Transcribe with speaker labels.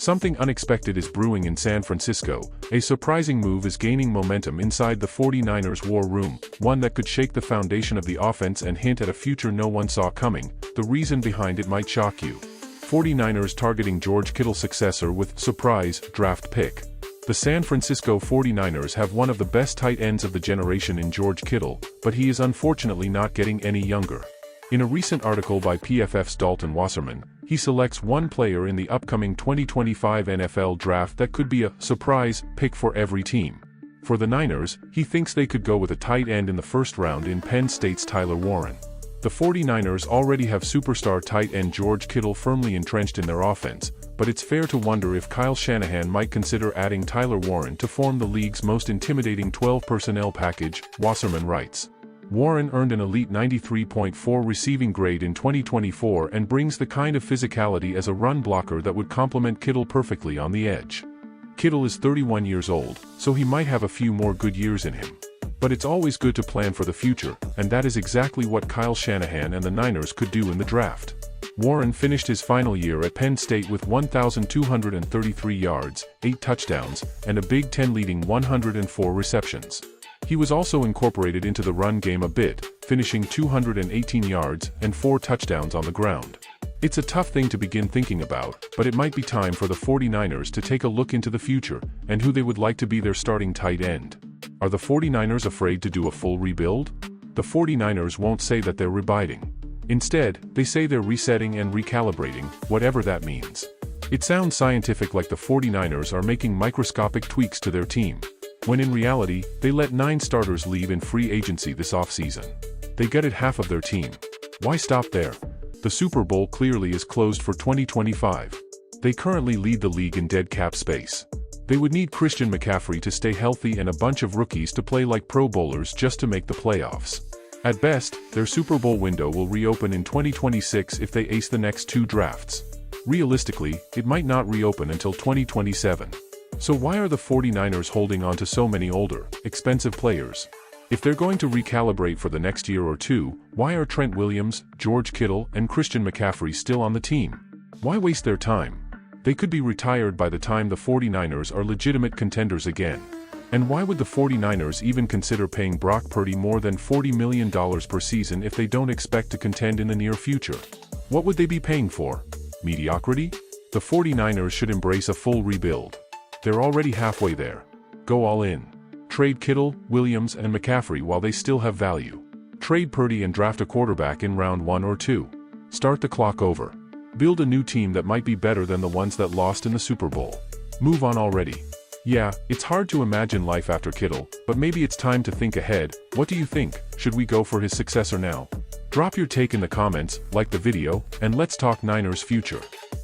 Speaker 1: Something unexpected is brewing in San Francisco. A surprising move is gaining momentum inside the 49ers war room, one that could shake the foundation of the offense and hint at a future no one saw coming. The reason behind it might shock you. 49ers targeting George Kittle's successor with surprise draft pick. The San Francisco 49ers have one of the best tight ends of the generation in George Kittle, but he is unfortunately not getting any younger. In a recent article by PFF's Dalton Wasserman, he selects one player in the upcoming 2025 NFL Draft that could be a surprise pick for every team. For the Niners, he thinks they could go with a tight end in the first round in Penn State's Tyler Warren. The 49ers already have superstar tight end George Kittle firmly entrenched in their offense, but it's fair to wonder if Kyle Shanahan might consider adding Tyler Warren to form the league's most intimidating 12 personnel package, Wasserman writes. Warren earned an elite 93.4 receiving grade in 2024 and brings the kind of physicality as a run blocker that would complement Kittle perfectly on the edge. Kittle is 31 years old, so he might have a few more good years in him. But it's always good to plan for the future, and that is exactly what Kyle Shanahan and the Niners could do in the draft. Warren finished his final year at Penn State with 1,233 yards, 8 touchdowns, and a Big Ten leading 104 receptions. He was also incorporated into the run game a bit, finishing 218 yards and 4 touchdowns on the ground. It's a tough thing to begin thinking about, but it might be time for the 49ers to take a look into the future and who they would like to be their starting tight end. Are the 49ers afraid to do a full rebuild? The 49ers won't say that they're rebiding. Instead, they say they're resetting and recalibrating, whatever that means. It sounds scientific, like the 49ers are making microscopic tweaks to their team, when in reality, they let 9 starters leave in free agency this offseason. They gutted half of their team. Why stop there? The Super Bowl clearly is closed for 2025. They currently lead the league in dead cap space. They would need Christian McCaffrey to stay healthy and a bunch of rookies to play like Pro Bowlers just to make the playoffs. At best, their Super Bowl window will reopen in 2026 if they ace the next 2 drafts. Realistically, it might not reopen until 2027. So why are the 49ers holding on to so many older, expensive players? If they're going to recalibrate for the next year or two, why are Trent Williams, George Kittle, and Christian McCaffrey still on the team? Why waste their time? They could be retired by the time the 49ers are legitimate contenders again. And why would the 49ers even consider paying Brock Purdy more than $40 million per season if they don't expect to contend in the near future? What would they be paying for? Mediocrity? The 49ers should embrace a full rebuild. They're already halfway there. Go all in. Trade Kittle, Williams, and McCaffrey while they still have value. Trade Purdy and draft a quarterback in round 1 or 2. Start the clock over. Build a new team that might be better than the ones that lost in the Super Bowl. Move on already. Yeah, it's hard to imagine life after Kittle, but maybe it's time to think ahead. What do you think? Should we go for his successor now? Drop your take in the comments, like the video, and let's talk Niners future.